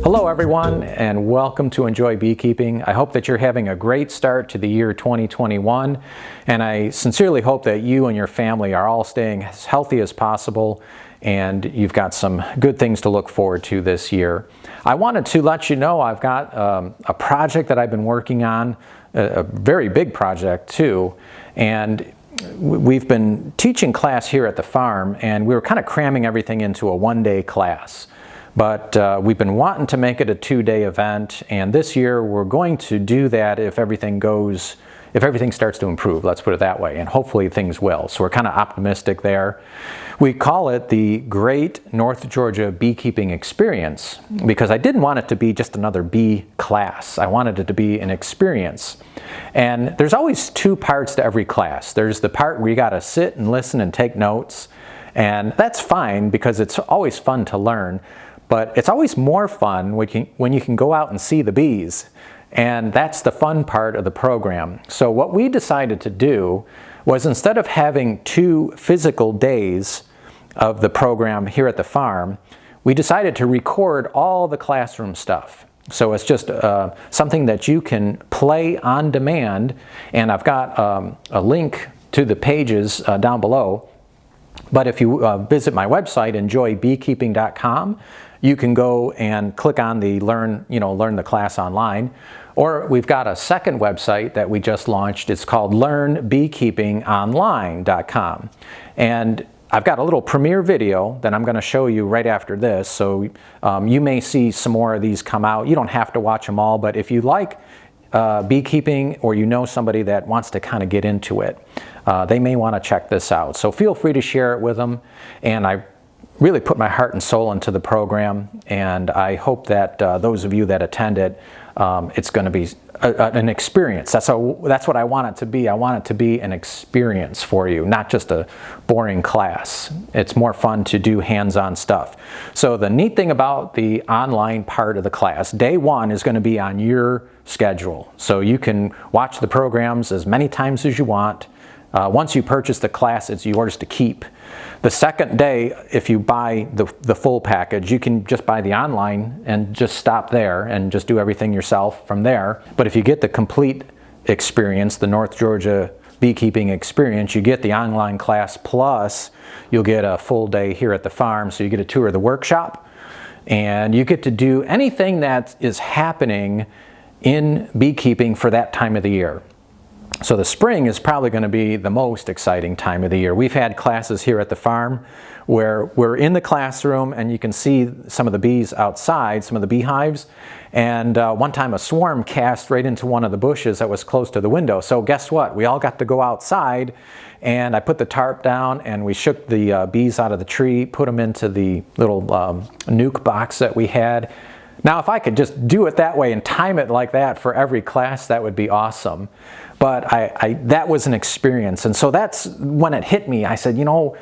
Hello everyone, and welcome to Enjoy Beekeeping. I hope that you're having a great start to the year 2021, and I sincerely hope that you and your family are all staying as healthy as possible and you've got some good things to look forward to this year. I wanted to let you know I've got a project that I've been working on, a very big project too, and we've been teaching class here at the farm, and we were kind of cramming everything into a one-day class. But we've been wanting to make it a two-day event, and this year we're going to do that if everything starts to improve, let's put it that way, and hopefully things will. So we're kind of optimistic there. We call it the Great North Georgia Beekeeping Experience because I didn't want it to be just another bee class. I wanted it to be an experience. And there's always two parts to every class. There's the part where you got to sit and listen and take notes, and that's fine because it's always fun to learn. But it's always more fun when you can go out and see the bees. And that's the fun part of the program. So what we decided to do was, instead of having two physical days of the program here at the farm, we decided to record all the classroom stuff. So it's just something that you can play on demand. And I've got a link to the pages down below. But if you visit my website, enjoybeekeeping.com, you can go and click on the learn the class online. Or we've got a second website that we just launched. It's called learnbeekeepingonline.com. And I've got a little premiere video that I'm going to show you right after this. So you may see some more of these come out. You don't have to watch them all, but if you like beekeeping, or you know somebody that wants to kind of get into it, they may want to check this out. So feel free to share it with them. And I really put my heart and soul into the program, and I hope that those of you that attend it, it's going to be an experience. That's what I want it to be. I want it to be an experience for you, not just a boring class. It's more fun to do hands-on stuff. So the neat thing about the online part of the class, day one is going to be on your schedule. So you can watch the programs as many times as you want. Once you purchase the class, it's yours to keep. The second day, if you buy the full package, you can just buy the online and just stop there and just do everything yourself from there. But if you get the complete experience, the North Georgia Beekeeping Experience, you get the online class plus you'll get a full day here at the farm. So you get a tour of the workshop, and you get to do anything that is happening in beekeeping for that time of the year. So the spring is probably going to be the most exciting time of the year. We've had classes here at the farm where we're in the classroom and you can see some of the bees outside, some of the beehives. And one time a swarm cast right into one of the bushes that was close to the window. So guess what? We all got to go outside, and I put the tarp down and we shook the bees out of the tree, put them into the little nuke box that we had. Now, if I could just do it that way and time it like that for every class, that would be awesome. But that was an experience. And so that's when it hit me. I said, you know,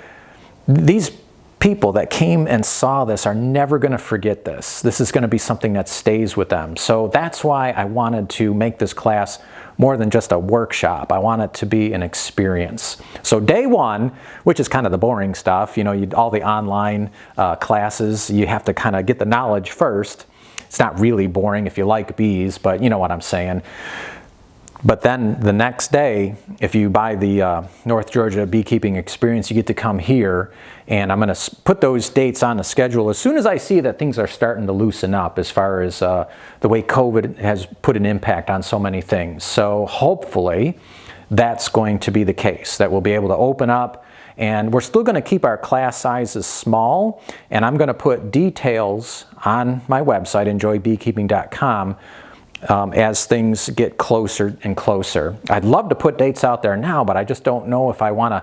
these people that came and saw this are never going to forget this. This is going to be something that stays with them. So that's why I wanted to make this class more than just a workshop. I want it to be an experience. So day one, which is kind of the boring stuff, you know, all the online classes, you have to kind of get the knowledge first. It's not really boring if you like bees, but you know what I'm saying. But then the next day, if you buy the North Georgia Beekeeping Experience, you get to come here, and I'm going to put those dates on the schedule as soon as I see that things are starting to loosen up as far as the way COVID has put an impact on so many things. So hopefully that's going to be the case, that we'll be able to open up. And we're still going to keep our class sizes small, and I'm going to put details on my website, enjoybeekeeping.com, as things get closer and closer. I'd love to put dates out there now, but I just don't know if I want to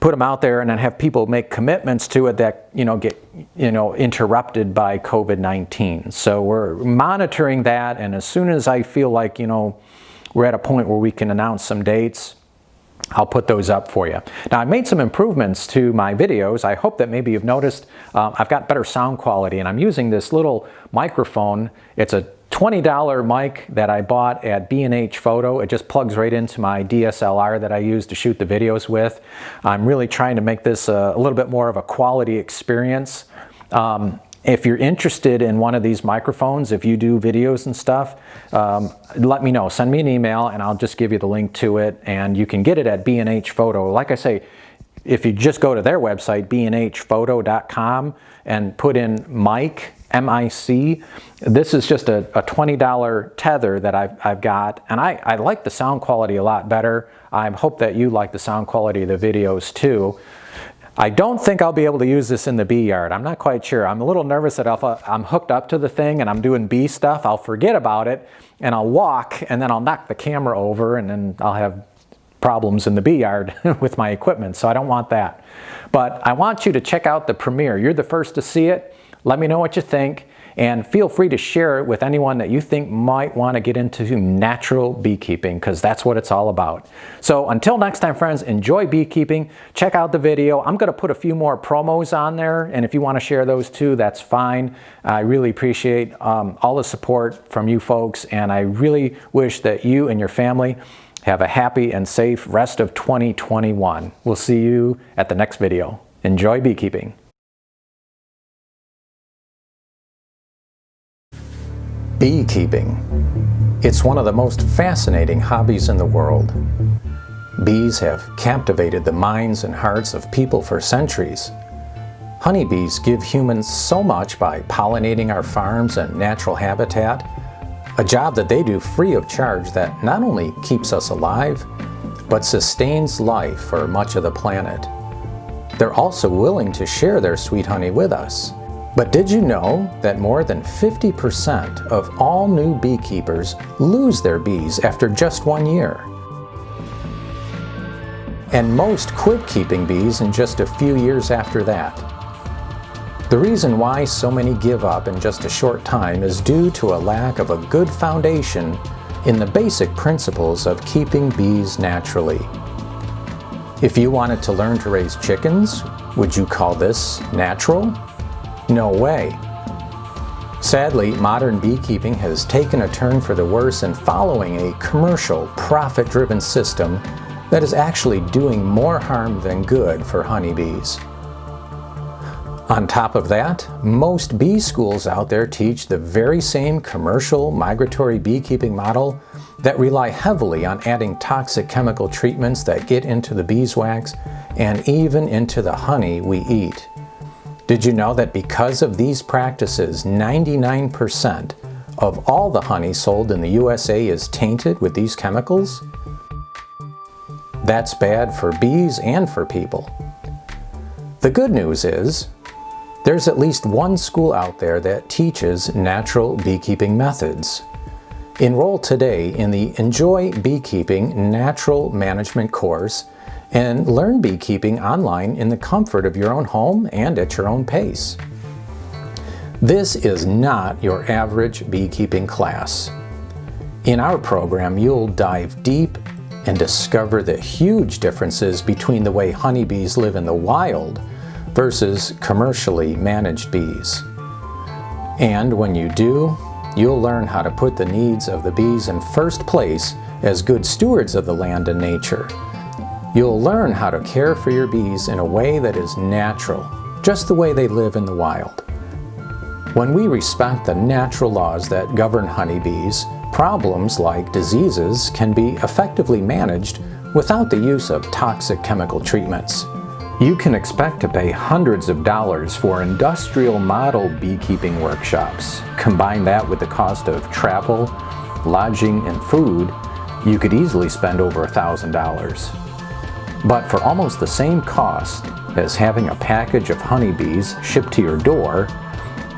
put them out there and then have people make commitments to it that get interrupted by COVID-19. So we're monitoring that, and as soon as I feel like we're at a point where we can announce some dates, I'll put those up for you. Now, I've made some improvements to my videos. I hope that maybe you've noticed I've got better sound quality, and I'm using this little microphone. It's a $20 mic that I bought at B&H Photo. It just plugs right into my DSLR that I use to shoot the videos with. I'm really trying to make this a little bit more of a quality experience. If you're interested in one of these microphones, if you do videos and stuff, let me know. Send me an email and I'll just give you the link to it, and you can get it at B&H Photo. Like I say, if you just go to their website, bnhphoto.com, and put in mic, M-I-C, this is just a $20 tether that I've got, and I like the sound quality a lot better. I hope that you like the sound quality of the videos too. I don't think I'll be able to use this in the bee yard. I'm not quite sure. I'm a little nervous that if I'm hooked up to the thing and I'm doing bee stuff, I'll forget about it and I'll walk and then I'll knock the camera over and then I'll have problems in the bee yard with my equipment, so I don't want that. But I want you to check out the premiere. You're the first to see it. Let me know what you think, and feel free to share it with anyone that you think might want to get into natural beekeeping, because that's what it's all about. So until next time, friends, enjoy beekeeping. Check out the video. I'm going to put a few more promos on there, and if you want to share those too, that's fine. I really appreciate all the support from you folks, and I really wish that you and your family have a happy and safe rest of 2021. We'll see you at the next video. Enjoy beekeeping. Beekeeping. It's one of the most fascinating hobbies in the world. Bees have captivated the minds and hearts of people for centuries. Honeybees give humans so much by pollinating our farms and natural habitat, a job that they do free of charge that not only keeps us alive, but sustains life for much of the planet. They're also willing to share their sweet honey with us. But did you know that more than 50% of all new beekeepers lose their bees after just 1 year? And most quit keeping bees in just a few years after that. The reason why so many give up in just a short time is due to a lack of a good foundation in the basic principles of keeping bees naturally. If you wanted to learn to raise chickens, would you call this natural? No way. Sadly, modern beekeeping has taken a turn for the worse in following a commercial, profit-driven system that is actually doing more harm than good for honeybees. On top of that, most bee schools out there teach the very same commercial migratory beekeeping model that rely heavily on adding toxic chemical treatments that get into the beeswax and even into the honey we eat. Did you know that because of these practices, 99% of all the honey sold in the USA is tainted with these chemicals? That's bad for bees and for people. The good news is, there's at least one school out there that teaches natural beekeeping methods. Enroll today in the Enjoy Beekeeping Natural Management course and learn beekeeping online in the comfort of your own home and at your own pace. This is not your average beekeeping class. In our program, you'll dive deep and discover the huge differences between the way honeybees live in the wild versus commercially managed bees. And when you do, you'll learn how to put the needs of the bees in first place as good stewards of the land and nature. You'll learn how to care for your bees in a way that is natural, just the way they live in the wild. When we respect the natural laws that govern honeybees, problems like diseases can be effectively managed without the use of toxic chemical treatments. You can expect to pay hundreds of dollars for industrial model beekeeping workshops. Combine that with the cost of travel, lodging, and food, you could easily spend over $1,000. But for almost the same cost as having a package of honeybees shipped to your door,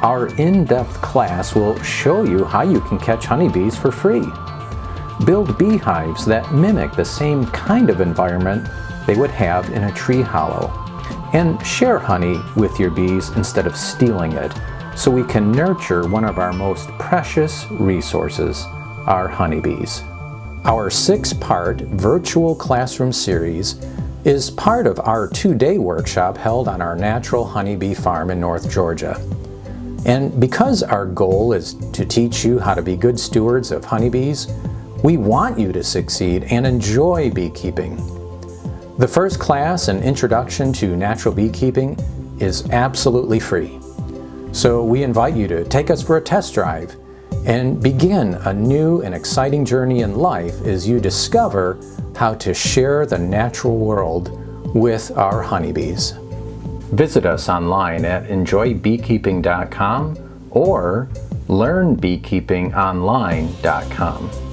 our in-depth class will show you how you can catch honeybees for free. Build beehives that mimic the same kind of environment they would have in a tree hollow. And share honey with your bees instead of stealing it, so we can nurture one of our most precious resources, our honeybees. Our 6-part virtual classroom series is part of our 2-day workshop held on our natural honeybee farm in North Georgia. And because our goal is to teach you how to be good stewards of honeybees, we want you to succeed and enjoy beekeeping. The first class, an introduction to natural beekeeping, is absolutely free. So we invite you to take us for a test drive and begin a new and exciting journey in life as you discover how to share the natural world with our honeybees. Visit us online at enjoybeekeeping.com or learnbeekeepingonline.com.